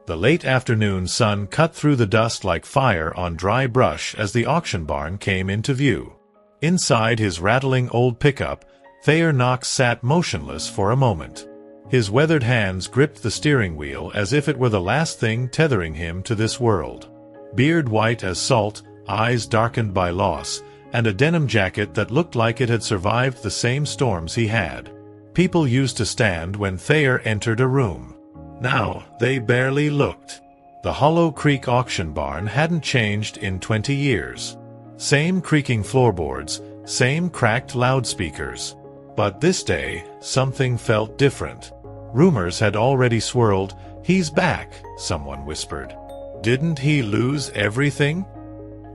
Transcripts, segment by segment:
The late afternoon sun cut through the dust like fire on dry brush as the auction barn came into view. Inside his rattling old pickup, Thayer Knox sat motionless for a moment. His weathered hands gripped the steering wheel as if it were the last thing tethering him to this world. Beard white as salt, eyes darkened by loss, and a denim jacket that looked like it had survived the same storms he had. People used to stand when Thayer entered a room. Now, they barely looked. The Hollow Creek auction barn hadn't changed in 20 years. Same creaking floorboards, same cracked loudspeakers. But this day, something felt different. Rumors had already swirled. "He's back," someone whispered. Didn't he lose everything?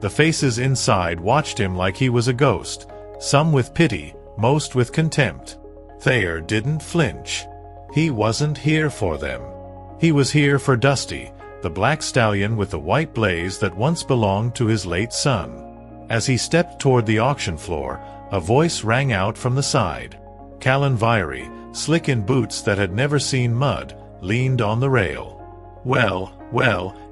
The faces inside watched him like he was a ghost, some with pity, most with contempt. Thayer didn't flinch. He wasn't here for them. He was here for Dusty, the black stallion with the white blaze that once belonged to his late son. As he stepped toward the auction floor, a voice rang out from the side. Callen Virey, slick in boots that had never seen mud, leaned on the rail. Well,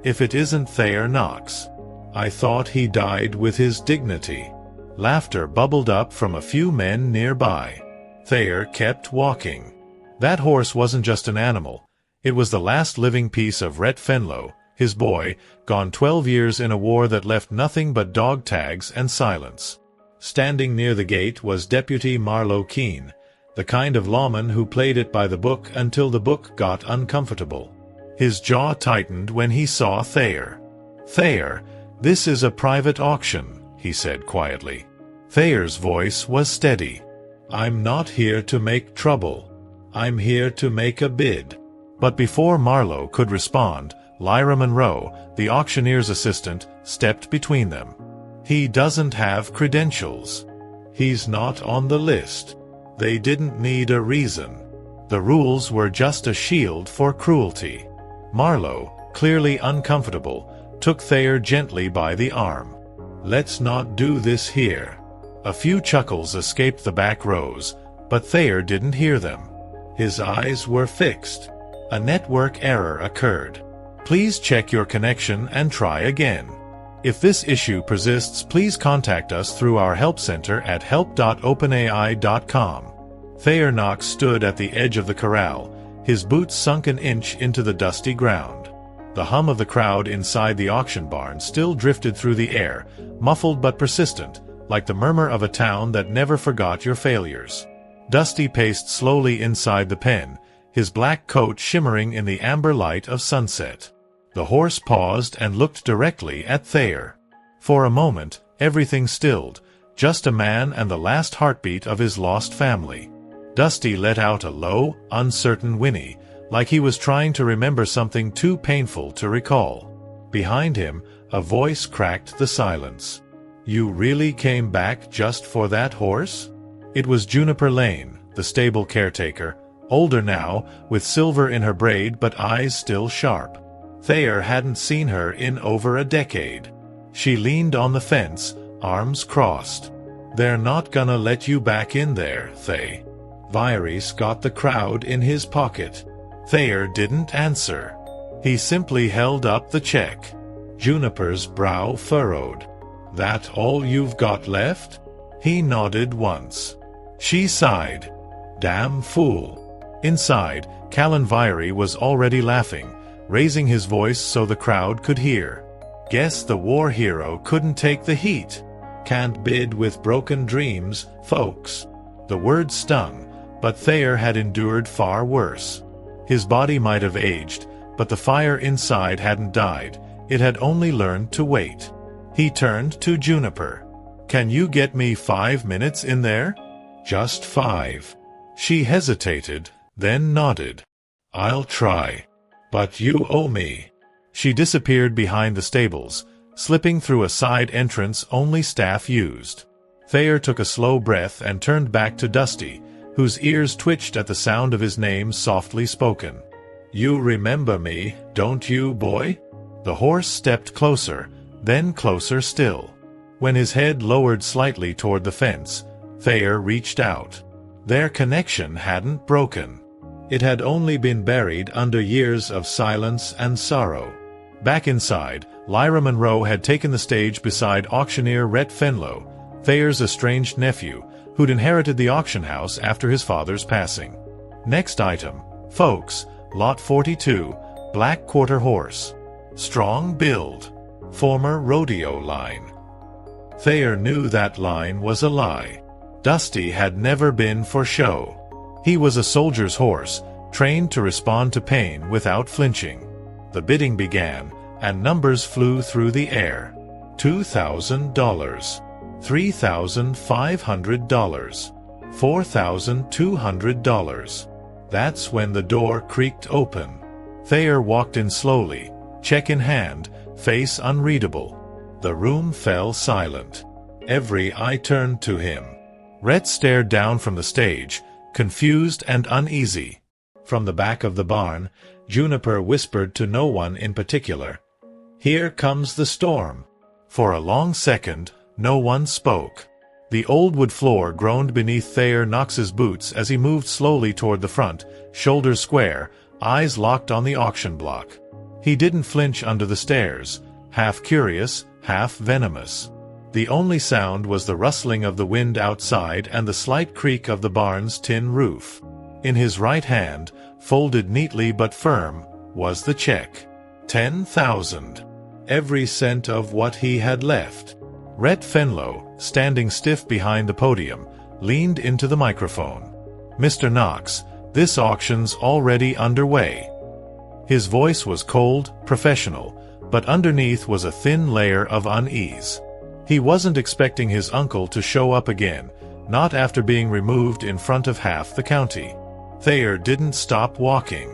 if it isn't Thayer Knox. I thought he died with his dignity." Laughter bubbled up from a few men nearby. Thayer kept walking. That horse wasn't just an animal. It was the last living piece of Rhett Fenlow, his boy, gone 12 years in a war that left nothing but dog tags and silence. Standing near the gate was Deputy Marlowe Keene, the kind of lawman who played it by the book until the book got uncomfortable. His jaw tightened when he saw Thayer. "Thayer, this is a private auction," he said quietly. Thayer's voice was steady. "I'm not here to make trouble. I'm here to make a bid." But before Marlowe could respond, Lyra Monroe, the auctioneer's assistant, stepped between them. "He doesn't have credentials. He's not on the list." They didn't need a reason. The rules were just a shield for cruelty. Marlowe, clearly uncomfortable, took Thayer gently by the arm. "Let's not do this here." A few chuckles escaped the back rows, but Thayer didn't hear them. His eyes were fixed. A network error occurred. "Please check your connection and try again. If this issue persists, please contact us through our help center at help.openai.com. Thayer Knox stood at the edge of the corral, his boots sunk an inch into the dusty ground. The hum of the crowd inside the auction barn still drifted through the air, muffled but persistent, like the murmur of a town that never forgot your failures. Dusty paced slowly inside the pen, his black coat shimmering in the amber light of sunset. The horse paused and looked directly at Thayer. For a moment, everything stilled, just a man and the last heartbeat of his lost family. Dusty let out a low, uncertain whinny, like he was trying to remember something too painful to recall. Behind him, a voice cracked the silence. "You really came back just for that horse?" It was Juniper Lane, the stable caretaker, older now, with silver in her braid but eyes still sharp. Thayer hadn't seen her in over a decade. She leaned on the fence, arms crossed. "They're not gonna let you back in there, Thay." Virey's got the crowd in his pocket. Thayer didn't answer. He simply held up the check. Juniper's brow furrowed. "That all you've got left?" He nodded once. She sighed. "Damn fool." Inside, Callen Virey was already laughing, raising his voice so the crowd could hear. "Guess the war hero couldn't take the heat. Can't bid with broken dreams, folks." The words stung, but Thayer had endured far worse. His body might have aged, but the fire inside hadn't died. It had only learned to wait. He turned to Juniper. "Can you get me 5 minutes in there?" "Just 5. She hesitated, then nodded. "I'll try. But you owe me." She disappeared behind the stables, slipping through a side entrance only staff used. Thayer took a slow breath and turned back to Dusty, whose ears twitched at the sound of his name softly spoken. "You remember me, don't you, boy?" The horse stepped closer, then closer still. When his head lowered slightly toward the fence, Thayer reached out. Their connection hadn't broken. It had only been buried under years of silence and sorrow. Back inside, Lyra Monroe had taken the stage beside auctioneer Rhett Fenlow, Thayer's estranged nephew, who'd inherited the auction house after his father's passing. Next item, folks, Lot 42, black quarter horse. Strong build. Former rodeo line. Thayer knew that line was a lie. Dusty had never been for show. He was a soldier's horse, trained to respond to pain without flinching. The bidding began, and numbers flew through the air. $2,000, $3,500, $4,200. That's when the door creaked open. Thayer walked in slowly, check in hand, face unreadable. The room fell silent. Every eye turned to him. Rhett stared down from the stage, confused and uneasy. From the back of the barn, Juniper whispered to no one in particular, "Here comes the storm." For a long second, no one spoke. The old wood floor groaned beneath Thayer Knox's boots as he moved slowly toward the front, shoulders square, eyes locked on the auction block. He didn't flinch under the stairs, half curious, half venomous. The only sound was the rustling of the wind outside and the slight creak of the barn's tin roof. In his right hand, folded neatly but firm, was the check. 10,000. Every cent of what he had left. Rhett Fenlow, standing stiff behind the podium, leaned into the microphone. "Mr. Knox, this auction's already underway." His voice was cold, professional, but underneath was a thin layer of unease. He wasn't expecting his uncle to show up again, not after being removed in front of half the county. Thayer didn't stop walking.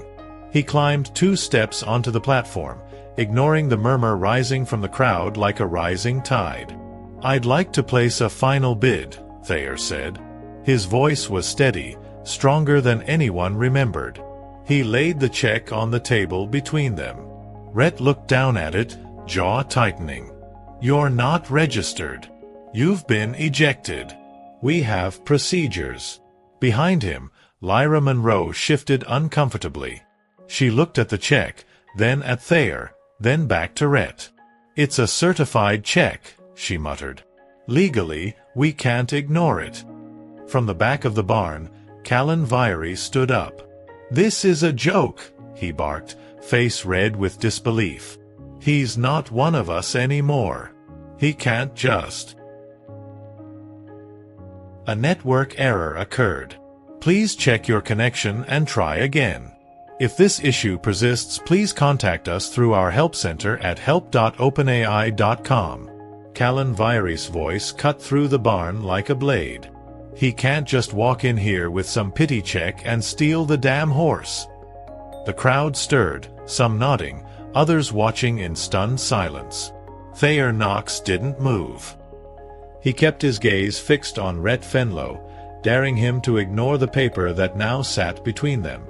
He climbed 2 steps onto the platform, ignoring the murmur rising from the crowd like a rising tide. "I'd like to place a final bid," Thayer said. His voice was steady, stronger than anyone remembered. He laid the check on the table between them. Rhett looked down at it, jaw tightening. "You're not registered. You've been ejected. We have procedures." Behind him, Lyra Monroe shifted uncomfortably. She looked at the check, then at Thayer, then back to Rhett. "It's a certified check," she muttered. "Legally, we can't ignore it." From the back of the barn, Callen Virey stood up. "This is a joke," he barked, face red with disbelief. "He's not one of us anymore. He can't just—" A network error occurred. Please check your connection and try again. If this issue persists, please contact us through our help center at help.openai.com. Callen Virey's voice cut through the barn like a blade. "He can't just walk in here with some pity check and steal the damn horse." The crowd stirred, some nodding, others watching in stunned silence. Thayer Knox didn't move. He kept his gaze fixed on Rhett Fenlow, daring him to ignore the paper that now sat between them.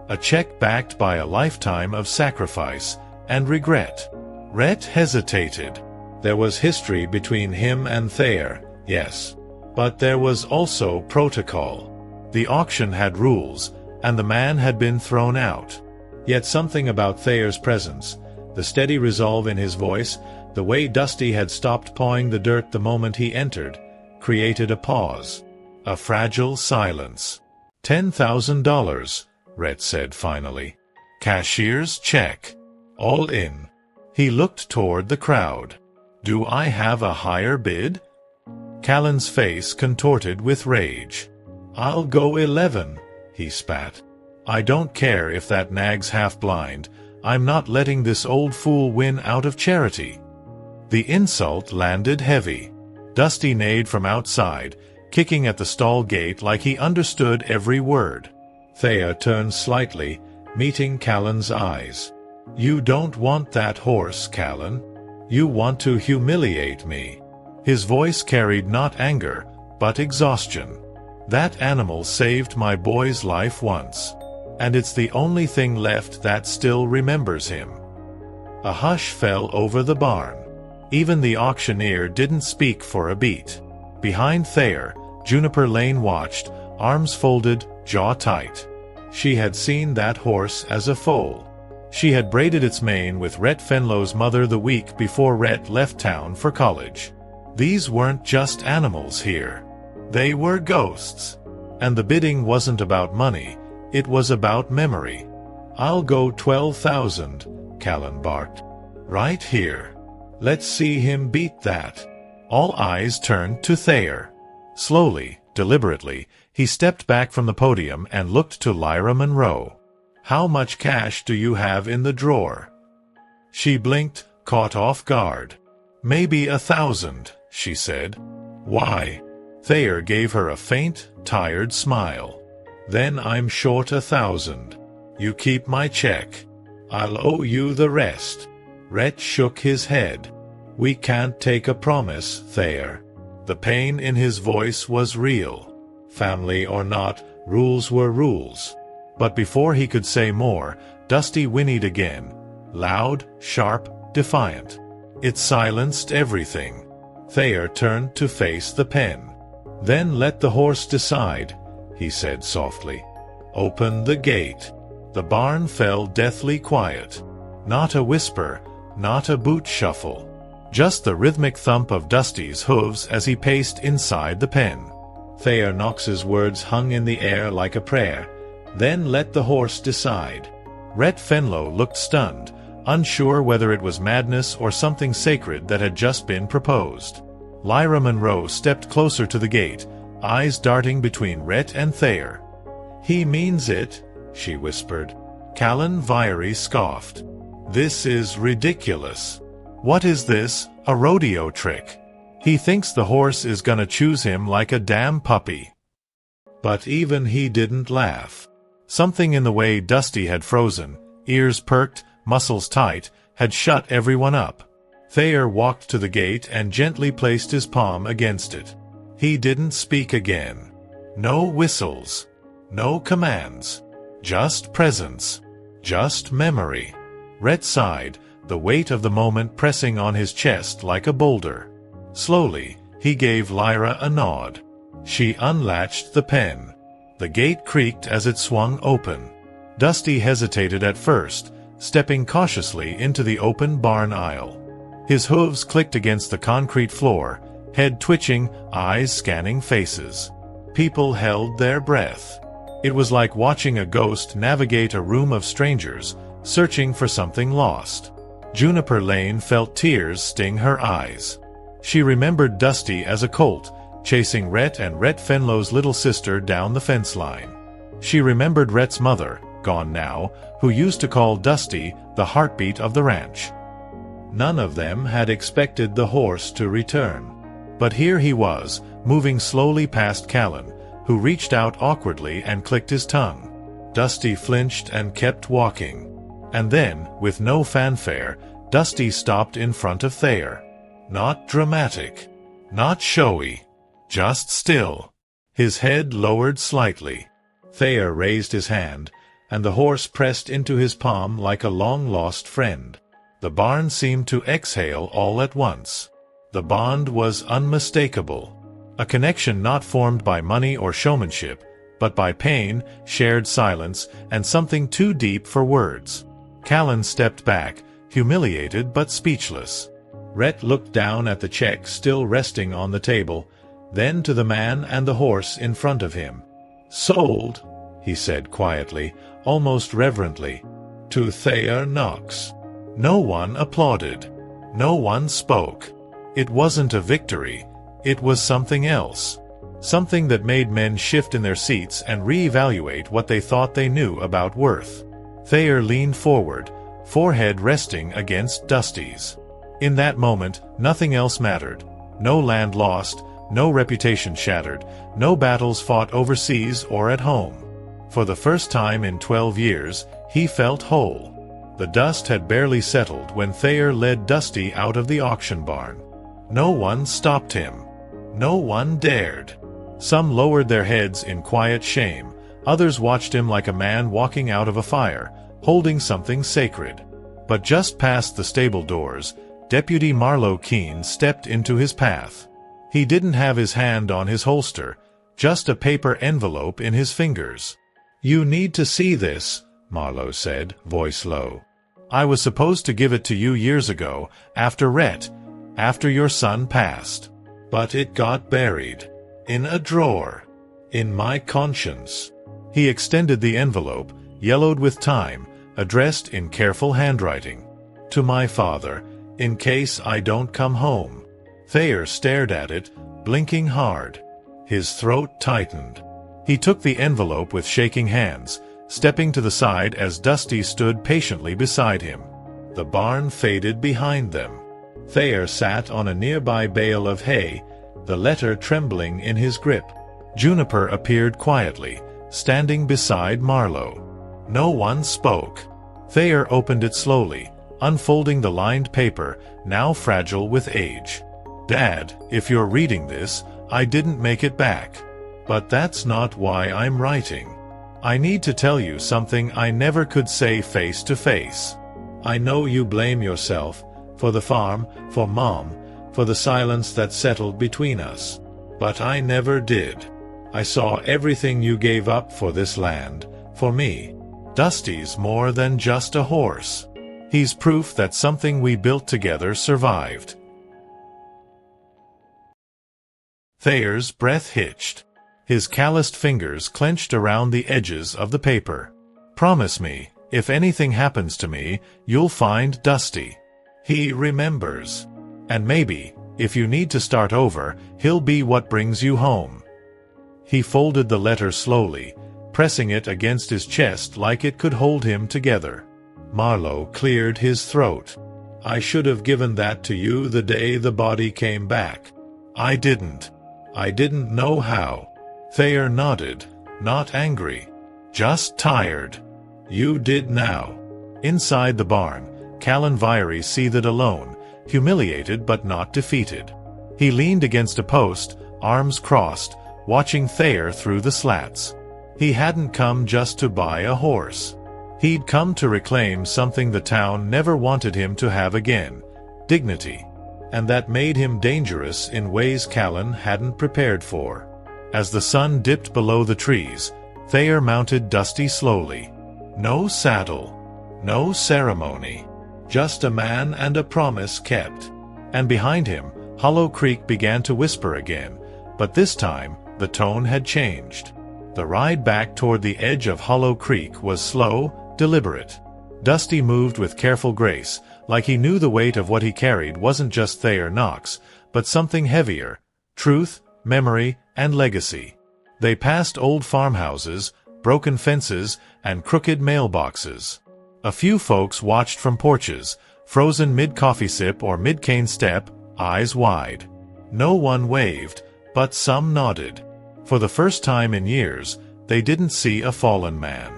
A check backed by a lifetime of sacrifice and regret. Rhett hesitated. There was history between him and Thayer, yes. But there was also protocol. The auction had rules, and the man had been thrown out. Yet something about Thayer's presence, the steady resolve in his voice, the way Dusty had stopped pawing the dirt the moment he entered, created a pause. A fragile silence. $10,000, Rhett said finally. "Cashier's check. All in." He looked toward the crowd. "Do I have a higher bid?" Callen's face contorted with rage. "I'll go 11, he spat. "I don't care if that nag's half-blind. I'm not letting this old fool win out of charity." The insult landed heavy. Dusty neighed from outside, kicking at the stall gate like he understood every word. Thayer turned slightly, meeting Callen's eyes. "You don't want that horse, Callen. You want to humiliate me." His voice carried not anger, but exhaustion. "That animal saved my boy's life once. And it's the only thing left that still remembers him." A hush fell over the barn. Even the auctioneer didn't speak for a beat. Behind Thayer, Juniper Lane watched, arms folded, jaw tight. She had seen that horse as a foal. She had braided its mane with Rhett Fenlow's mother the week before Rhett left town for college. These weren't just animals here. They were ghosts. And the bidding wasn't about money, it was about memory. "I'll go 12,000, Callen barked. "Right here. Let's see him beat that." All eyes turned to Thayer. Slowly, deliberately, he stepped back from the podium and looked to Lyra Monroe. "How much cash do you have in the drawer?" She blinked, caught off guard. "Maybe 1,000, she said. "Why?" Thayer gave her a faint, tired smile. "Then I'm short 1,000. You keep my check. I'll owe you the rest." Rhett shook his head. "We can't take a promise, Thayer." The pain in his voice was real. Family or not, rules were rules. But before he could say more, Dusty whinnied again. Loud, sharp, defiant. It silenced everything. Thayer turned to face the pen. "Then let the horse decide," he said softly. "Open the gate." The barn fell deathly quiet. Not a whisper, not a boot shuffle. Just the rhythmic thump of Dusty's hooves as he paced inside the pen. Thayer Knox's words hung in the air like a prayer. "Then let the horse decide." Rhett Fenlow looked stunned, unsure whether it was madness or something sacred that had just been proposed. Lyra Monroe stepped closer to the gate, eyes darting between Rhett and Thayer. "He means it," she whispered. Callen Virey scoffed. "This is ridiculous. What is this, a rodeo trick? He thinks the horse is gonna choose him like a damn puppy." But even he didn't laugh. Something in the way Dusty had frozen, ears perked, muscles tight, had shut everyone up. Thayer walked to the gate and gently placed his palm against it. He didn't speak again. No whistles. No commands. Just presence. Just memory. Rhett sighed, the weight of the moment pressing on his chest like a boulder. Slowly, he gave Lyra a nod. She unlatched the pen. The gate creaked as it swung open. Dusty hesitated at first, stepping cautiously into the open barn aisle. His hooves clicked against the concrete floor, head twitching, eyes scanning faces. People held their breath. It was like watching a ghost navigate a room of strangers, searching for something lost. Juniper Lane felt tears sting her eyes. She remembered Dusty as a colt, chasing Rhett and Rhett Fenlow's little sister down the fence line. She remembered Rhett's mother, gone now, who used to call Dusty the heartbeat of the ranch. None of them had expected the horse to return. But here he was, moving slowly past Callen, who reached out awkwardly and clicked his tongue. Dusty flinched and kept walking. And then, with no fanfare, Dusty stopped in front of Thayer. Not dramatic. Not showy. Just still. His head lowered slightly. Thayer raised his hand, and the horse pressed into his palm like a long-lost friend. The barn seemed to exhale all at once. The bond was unmistakable. A connection not formed by money or showmanship, but by pain, shared silence, and something too deep for words. Callen stepped back, humiliated but speechless. Rhett looked down at the check still resting on the table, then to the man and the horse in front of him. "Sold," he said quietly, almost reverently, "to Thayer Knox." No one applauded. No one spoke. It wasn't a victory. It was something else. Something that made men shift in their seats and reevaluate what they thought they knew about worth. Thayer leaned forward, forehead resting against Dusty's. In that moment, nothing else mattered. No land lost, no reputation shattered, no battles fought overseas or at home. For the first time in 12 years, he felt whole. The dust had barely settled when Thayer led Dusty out of the auction barn. No one stopped him. No one dared. Some lowered their heads in quiet shame. Others watched him like a man walking out of a fire, holding something sacred. But just past the stable doors, Deputy Marlowe Keene stepped into his path. He didn't have his hand on his holster, just a paper envelope in his fingers. "You need to see this," Marlowe said, voice low. "I was supposed to give it to you years ago, after your son passed. But it got buried. In a drawer. In my conscience." He extended the envelope, yellowed with time, addressed in careful handwriting. "To my father, in case I don't come home." Thayer stared at it, blinking hard. His throat tightened. He took the envelope with shaking hands, stepping to the side as Dusty stood patiently beside him. The barn faded behind them. Thayer sat on a nearby bale of hay, the letter trembling in his grip. Juniper appeared quietly, standing beside Marlowe. No one spoke. Thayer opened it slowly, unfolding the lined paper, now fragile with age. "Dad, if you're reading this, I didn't make it back. But that's not why I'm writing. I need to tell you something I never could say face to face. I know you blame yourself, for the farm, for Mom, for the silence that settled between us. But I never did. I saw everything you gave up for this land, for me. Dusty's more than just a horse. He's proof that something we built together survived." Thayer's breath hitched. His calloused fingers clenched around the edges of the paper. "Promise me, if anything happens to me, you'll find Dusty. He remembers. And maybe, if you need to start over, he'll be what brings you home." He folded the letter slowly, pressing it against his chest like it could hold him together. Marlowe cleared his throat. "I should have given that to you the day the body came back. I didn't. I didn't know how." Thayer nodded, not angry. "Just tired. You did now." Inside the barn, Callen Virey seethed alone, humiliated but not defeated. He leaned against a post, arms crossed, watching Thayer through the slats. He hadn't come just to buy a horse. He'd come to reclaim something the town never wanted him to have again: dignity. And that made him dangerous in ways Callen hadn't prepared for. As the sun dipped below the trees, Thayer mounted Dusty slowly. No saddle. No ceremony. Just a man and a promise kept. And behind him, Hollow Creek began to whisper again, but this time, the tone had changed. The ride back toward the edge of Hollow Creek was slow, deliberate. Dusty moved with careful grace, like he knew the weight of what he carried wasn't just Thayer Knox, but something heavier: truth, memory, and legacy. They passed old farmhouses, broken fences, and crooked mailboxes. A few folks watched from porches, frozen mid-coffee sip or mid-cane step, eyes wide. No one waved, but some nodded. For the first time in years, they didn't see a fallen man.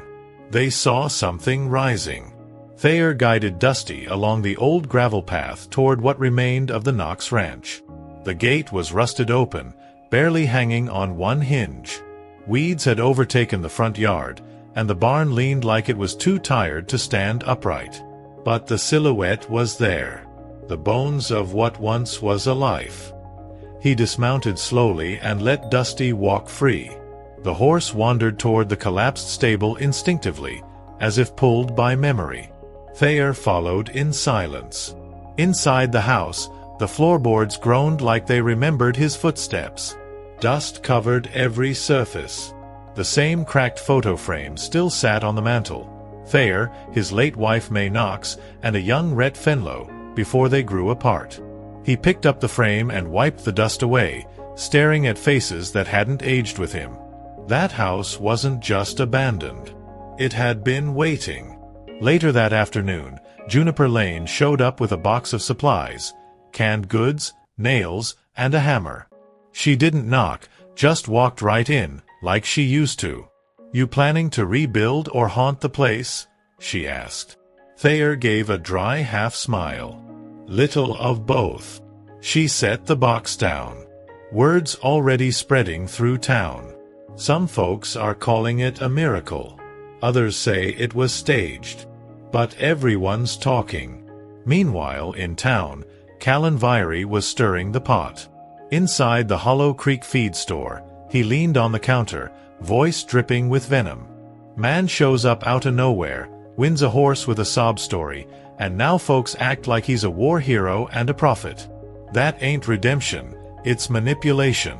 They saw something rising. Thayer guided Dusty along the old gravel path toward what remained of the Knox ranch. The gate was rusted open, barely hanging on one hinge. Weeds had overtaken the front yard, and the barn leaned like it was too tired to stand upright. But the silhouette was there, the bones of what once was a life. He dismounted slowly and let Dusty walk free. The horse wandered toward the collapsed stable instinctively, as if pulled by memory. Thayer followed in silence. Inside the house, the floorboards groaned like they remembered his footsteps. Dust covered every surface. The same cracked photo frame still sat on the mantel. Thayer, his late wife May Knox, and a young Rhett Fenlow, before they grew apart. He picked up the frame and wiped the dust away, staring at faces that hadn't aged with him. That house wasn't just abandoned. It had been waiting. Later that afternoon, Juniper Lane showed up with a box of supplies: canned goods, nails, and a hammer. She didn't knock, just walked right in, like she used to. "You planning to rebuild or haunt the place?" she asked. Thayer gave a dry half-smile. "Little of both." She set the box down. Words already spreading through town. Some folks are calling it a miracle. Others say it was staged. But everyone's talking. Meanwhile, in town, Callen Virey was stirring the pot. Inside the Hollow Creek feed store, he leaned on the counter, voice dripping with venom. Man shows up outta nowhere, wins a horse with a sob story, and now folks act like he's a war hero and a prophet. That ain't redemption, it's manipulation.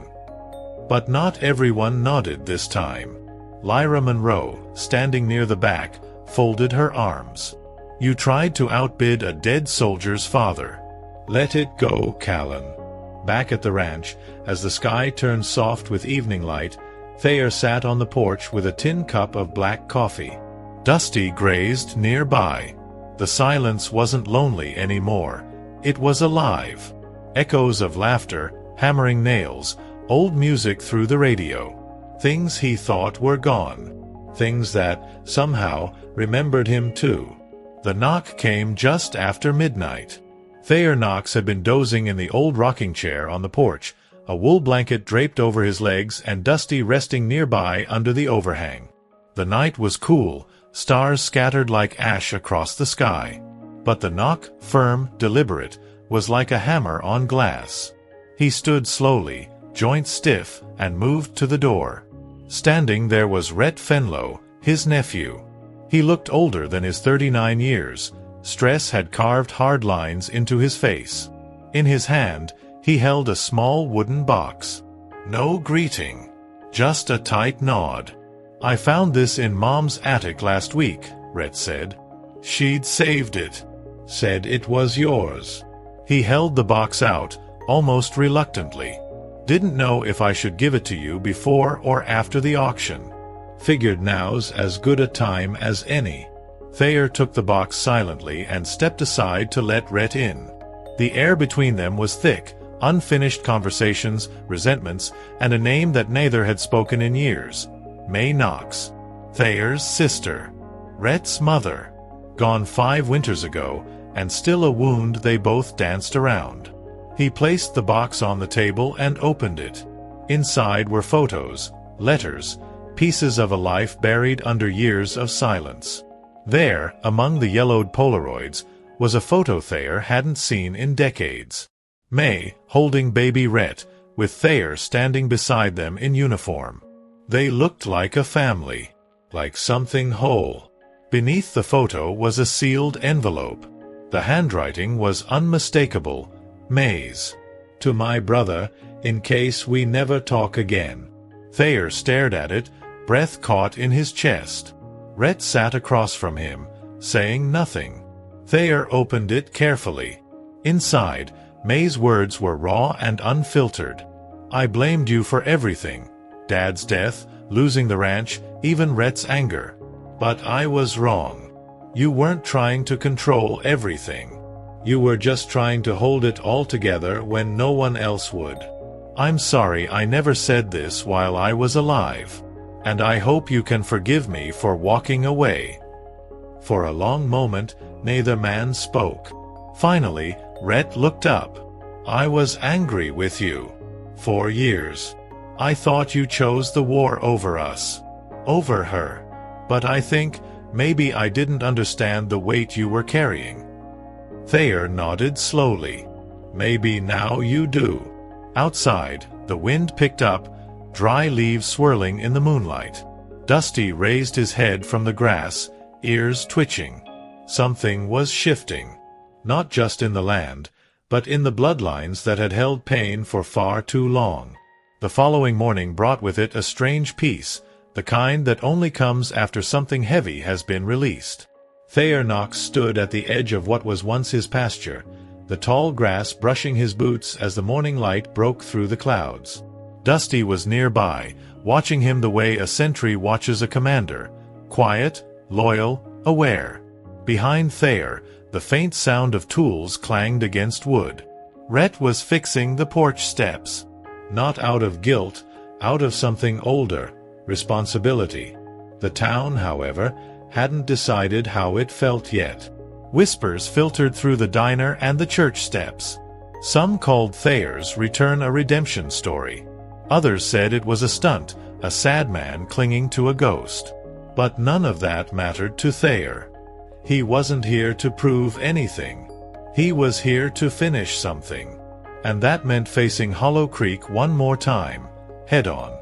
But not everyone nodded this time. Lyra Monroe, standing near the back, folded her arms. You tried to outbid a dead soldier's father. Let it go, Callen. Back at the ranch, as the sky turned soft with evening light, Thayer sat on the porch with a tin cup of black coffee. Dusty grazed nearby. The silence wasn't lonely anymore. It was alive. Echoes of laughter, hammering nails, old music through the radio. Things he thought were gone. Things that, somehow, remembered him too. The knock came just after midnight. Thayer Knox had been dozing in the old rocking chair on the porch, a wool blanket draped over his legs and Dusty resting nearby under the overhang. The night was cool, stars scattered like ash across the sky. But the knock, firm, deliberate, was like a hammer on glass. He stood slowly, joints stiff, and moved to the door. Standing there was Rhett Fenlow, his nephew. He looked older than his 39 years. Stress had carved hard lines into his face. In his hand, he held a small wooden box. No greeting. Just a tight nod. I found this in Mom's attic last week, Rhett said. She'd saved it. Said it was yours. He held the box out, almost reluctantly. Didn't know if I should give it to you before or after the auction. Figured now's as good a time as any. Thayer took the box silently and stepped aside to let Rhett in. The air between them was thick, unfinished conversations, resentments, and a name that neither had spoken in years. May Knox. Thayer's sister. Rhett's mother. Gone 5 winters ago, and still a wound they both danced around. He placed the box on the table and opened it. Inside were photos, letters, pieces of a life buried under years of silence. There, among the yellowed Polaroids, was a photo Thayer hadn't seen in decades. May, holding baby Rhett, with Thayer standing beside them in uniform. They looked like a family, like something whole. Beneath the photo was a sealed envelope. The handwriting was unmistakable. May's. To my brother, in case we never talk again. Thayer stared at it, breath caught in his chest. Rhett sat across from him, saying nothing. Thayer opened it carefully. Inside, May's words were raw and unfiltered. I blamed you for everything. Dad's death, losing the ranch, even Rhett's anger. But I was wrong. You weren't trying to control everything. You were just trying to hold it all together when no one else would. I'm sorry I never said this while I was alive. And I hope you can forgive me for walking away. For a long moment, neither man spoke. Finally, Rhett looked up. I was angry with you. For years. I thought you chose the war over us. Over her. But I think, maybe I didn't understand the weight you were carrying. Thayer nodded slowly. Maybe now you do. Outside, the wind picked up, dry leaves swirling in the moonlight. Dusty raised his head from the grass, ears twitching. Something was shifting. Not just in the land, but in the bloodlines that had held pain for far too long. The following morning brought with it a strange peace, the kind that only comes after something heavy has been released. Thayer Knox stood at the edge of what was once his pasture, the tall grass brushing his boots as the morning light broke through the clouds. Dusty was nearby, watching him the way a sentry watches a commander, quiet, loyal, aware. Behind Thayer, the faint sound of tools clanged against wood. Rhett was fixing the porch steps. Not out of guilt, out of something older, responsibility. The town, however, hadn't decided how it felt yet. Whispers filtered through the diner and the church steps. Some called Thayer's return a redemption story. Others said it was a stunt, a sad man clinging to a ghost. But none of that mattered to Thayer. He wasn't here to prove anything. He was here to finish something. And that meant facing Hollow Creek one more time, head on.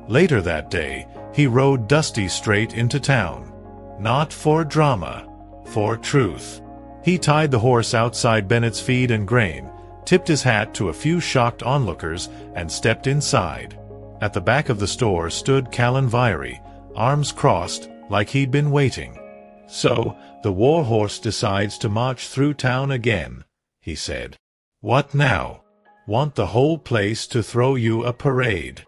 Later that day, he rode Dusty straight into town. Not for drama, for truth. He tied the horse outside Bennett's Feed and Grain, tipped his hat to a few shocked onlookers, and stepped inside. At the back of the store stood Callen Virey, arms crossed, like he'd been waiting. "So, the war horse decides to march through town again," he said. "What now? Want the whole place to throw you a parade?"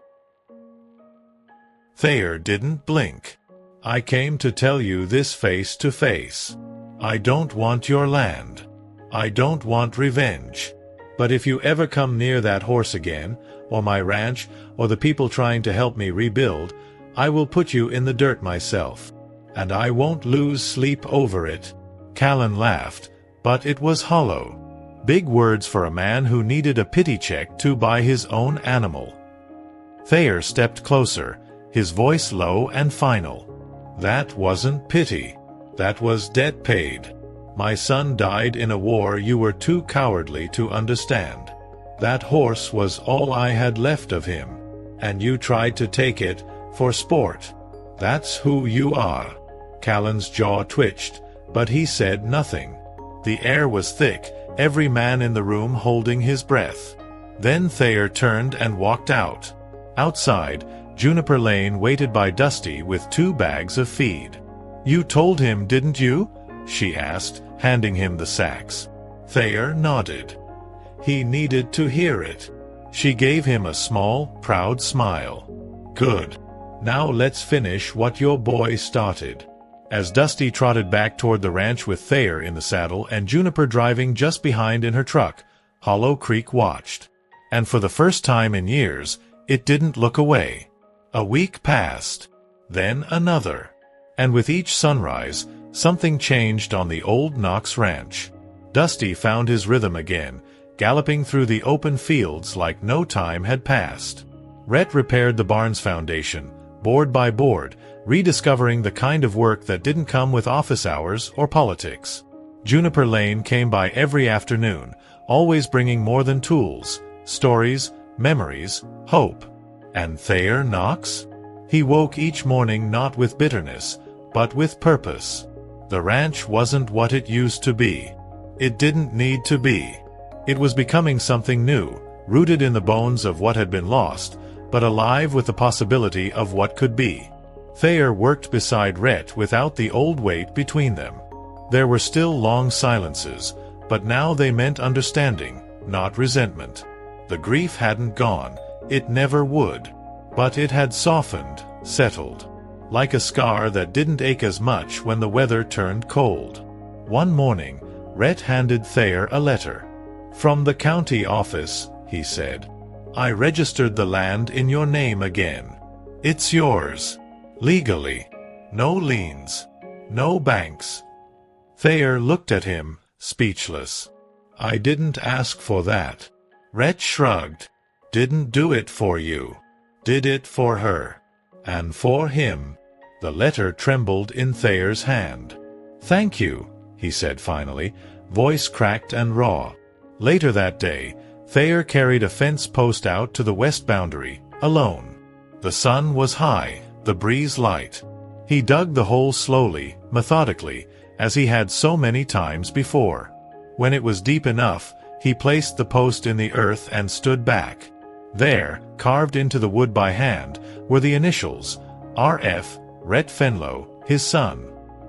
Thayer didn't blink. "I came to tell you this face to face. I don't want your land. I don't want revenge. But if you ever come near that horse again, or my ranch, or the people trying to help me rebuild, I will put you in the dirt myself. And I won't lose sleep over it." Callen laughed, but it was hollow. Big words for a man who needed a pity check to buy his own animal. Thayer stepped closer, his voice low and final. "That wasn't pity. That was debt paid. My son died in a war you were too cowardly to understand. That horse was all I had left of him, and you tried to take it, for sport. That's who you are." Callen's jaw twitched, but he said nothing. The air was thick, every man in the room holding his breath. Then Thayer turned and walked out. Outside, Juniper Lane waited by Dusty with 2 bags of feed. "You told him, didn't you?" she asked, handing him the sacks. Thayer nodded. He needed to hear it. She gave him a small, proud smile. "Good. Now let's finish what your boy started." As Dusty trotted back toward the ranch with Thayer in the saddle and Juniper driving just behind in her truck, Hollow Creek watched. And for the first time in years, it didn't look away. A week passed. Then another. And with each sunrise, something changed on the old Knox ranch. Dusty found his rhythm again, galloping through the open fields like no time had passed. Rhett repaired the barn's foundation, board by board, rediscovering the kind of work that didn't come with office hours or politics. Juniper Lane came by every afternoon, always bringing more than tools, stories, memories, hope. And Thayer Knox? He woke each morning not with bitterness, but with purpose. The ranch wasn't what it used to be. It didn't need to be. It was becoming something new, rooted in the bones of what had been lost, but alive with the possibility of what could be. Thayer worked beside Rhett without the old weight between them. There were still long silences, but now they meant understanding, not resentment. The grief hadn't gone, it never would. But it had softened, settled. Like a scar that didn't ache as much when the weather turned cold. One morning, Rhett handed Thayer a letter. "From the county office," he said. "I registered the land in your name again. It's yours. Legally. No liens. No banks." Thayer looked at him, speechless. "I didn't ask for that." Rhett shrugged. "Didn't do it for you. Did it for her. And for him." The letter trembled in Thayer's hand. "Thank you," he said finally, voice cracked and raw. Later that day, Thayer carried a fence post out to the west boundary, alone. The sun was high, the breeze light. He dug the hole slowly, methodically, as he had so many times before. When it was deep enough, he placed the post in the earth and stood back. There, carved into the wood by hand, were the initials, R.F., Rhett Fenlow, his son.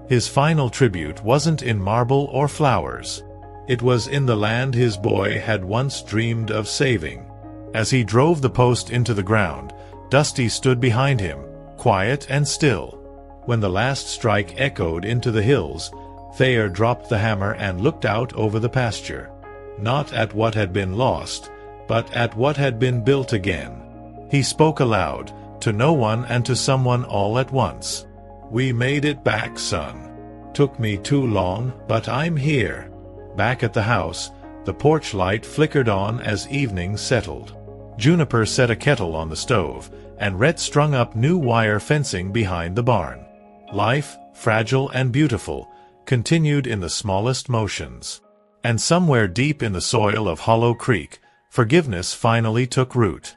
His final tribute wasn't in marble or flowers. It was in the land his boy had once dreamed of saving. As he drove the post into the ground, Dusty stood behind him, quiet and still. When the last strike echoed into the hills, Thayer dropped the hammer and looked out over the pasture. Not at what had been lost, but at what had been built again. He spoke aloud, to no one and to someone all at once. "We made it back, son. Took me too long, but I'm here." Back at the house, the porch light flickered on as evening settled. Juniper set a kettle on the stove, and Rhett strung up new wire fencing behind the barn. Life, fragile and beautiful, continued in the smallest motions. And somewhere deep in the soil of Hollow Creek, forgiveness finally took root.